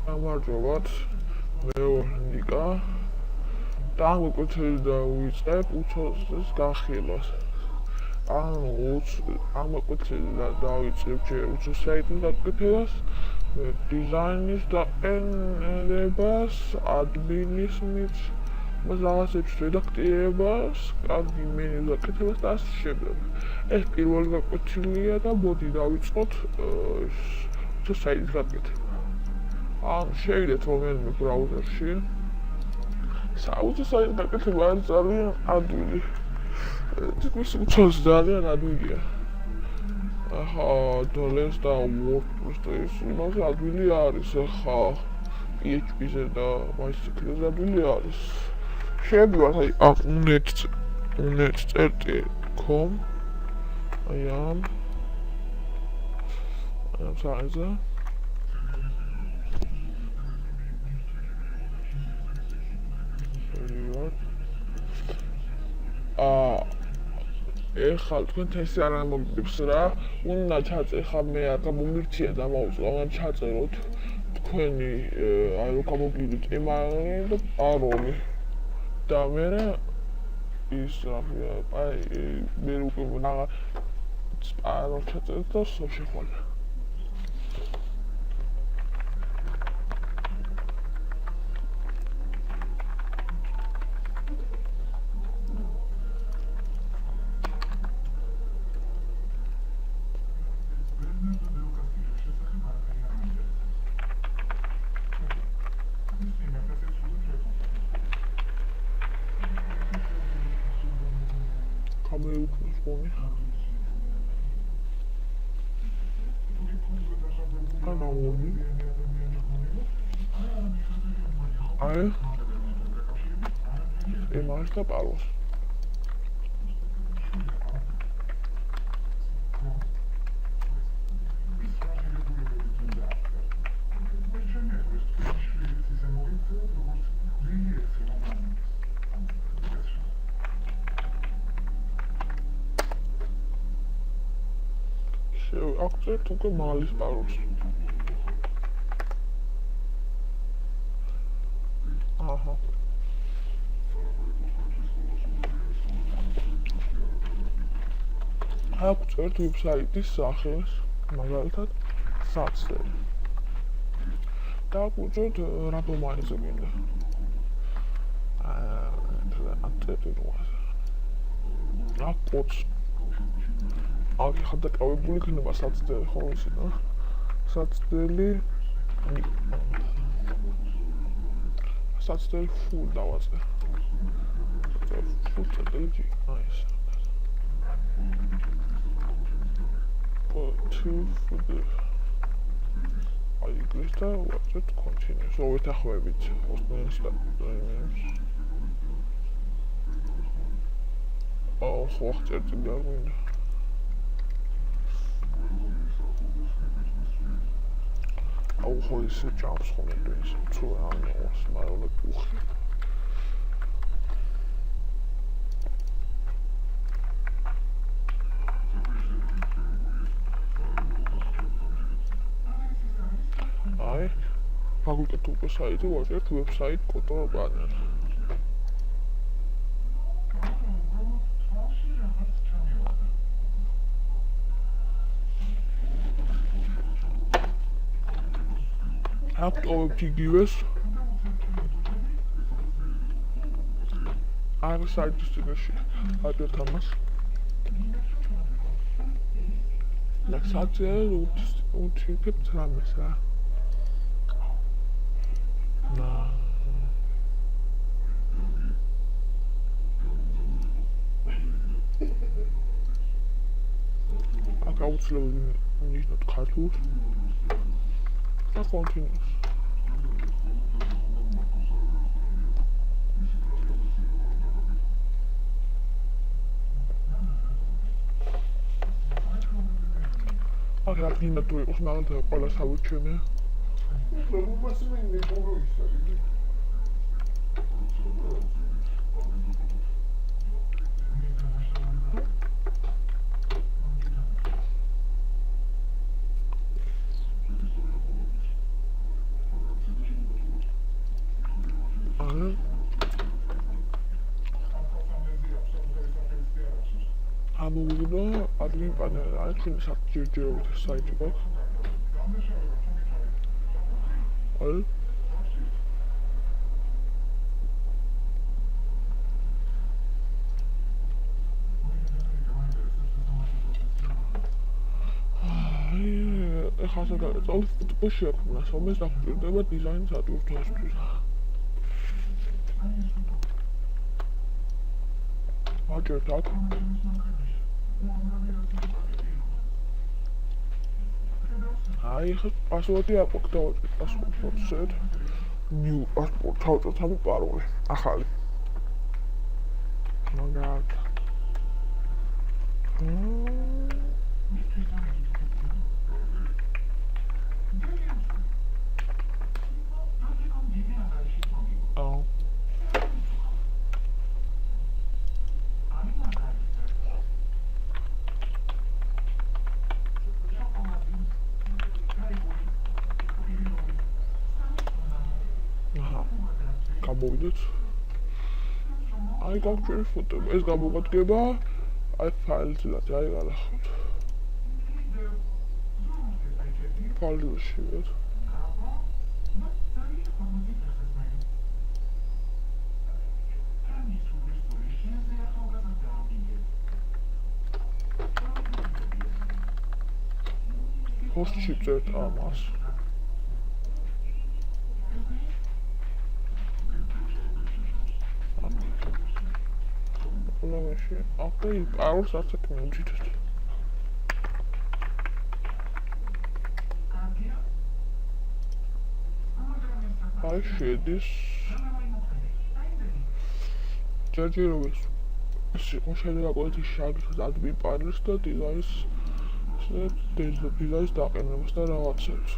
გამარჯობათ, მე ვარ ნიკა და მოგვიწევს და ვიწყებ უცხოს განხილვას. მოგვიწევს და დავიწყებ უცხოს საიტის გაკეთებას, დიზაინის დაყენებას, ადმინის რაღაცებს რედაქტირებას, კარგი მენიუს გაკეთებას და ასე შემდეგ. ეს პირველი გაკვეთილია და მოდი დავიწყოთ უცხოს საიტის გაკეთება. შევიდეთ რომელიმე ბრაუზერში. უცხოს საიტის გაკეთება არის ძალიან ადვილი. თითქმის უცხოს ძალიან ადვილია. დოლერს და WordPress და ის იმაზე ადვილი არის. PHP-ზე და MySQL-ზე ადვილი არის. შევიდეთ unet.com am сайზე. ეხლა თქვენ ეს არ ამოგებს რა, უნდა ჩაწერხა მე არ გამომირჩია და მოვუწყო, უნდა ჩაწეროთ თქვენი რო გამოგიდეთ email და paroli და მე ის მე უკვე paroli ჩაწერეთ და შეხვედრა. Email და paroli. Aktivt უკვე მალის paroli. Aktivt website-ის სახეს, მაგალითად საცდელი. და aktivt რა დომაინზე მინდა. აქ ხადაკავებული იქნება საცდელი, ხო იცი რა? საცდელი full დავაწყე. full წადელი, ეს. English და ვაჭრეთ continue. ვეთანხმებით hostname-ს და domain-ს. ხო ხწერტი გაგვინდა. ხო ისე ჭამს ხოლმე ეს თუ არ ნეოს მაგრამ უხი. Fakultate უკვე საიტი ვაჭრეთ website Kotor banner. აქ ტოვებთ არის საიტის წინაშე აჭერთ ამას. და საჭირო უჩიქებთ რამეს რა. აქ აუცილებლად ნიშნოთ ქართულს და continuous. აქ რა მინდა თუ იყოს მაგალითად ყველა სავიჩემე. გამოვიგდო ადმინ პანელი არის ჩვენი საჭიროებით საიტი გვაქვს აი ეხლა ასე გადაწყვეტ ტიპში აქვს რომელს დაგვჭირდება დიზაინის ატვირთვისთვის ვაჭერთ აქ აი ხა პასვორდი აქვს დავაჭრით პასვორდს new passport თავწოთ ამი პაროლი ახალი მაგათ გამოვიდეთ აი გავჭერეთ ფოტო ეს გამოგადგება აი ფაილზად აი გადახოთ ფაილში ვეთ ხოსტში წერთ ამას ნომერში ოკეი პაროლს არც აქ მოვჭიდეთ აი შედის ჯერჯერობით შეიძლება ყოველთვის შეგიძლიათ ადმინ პანელს და დიზაინის დიზაინის დაყენებას და რაღაცებს.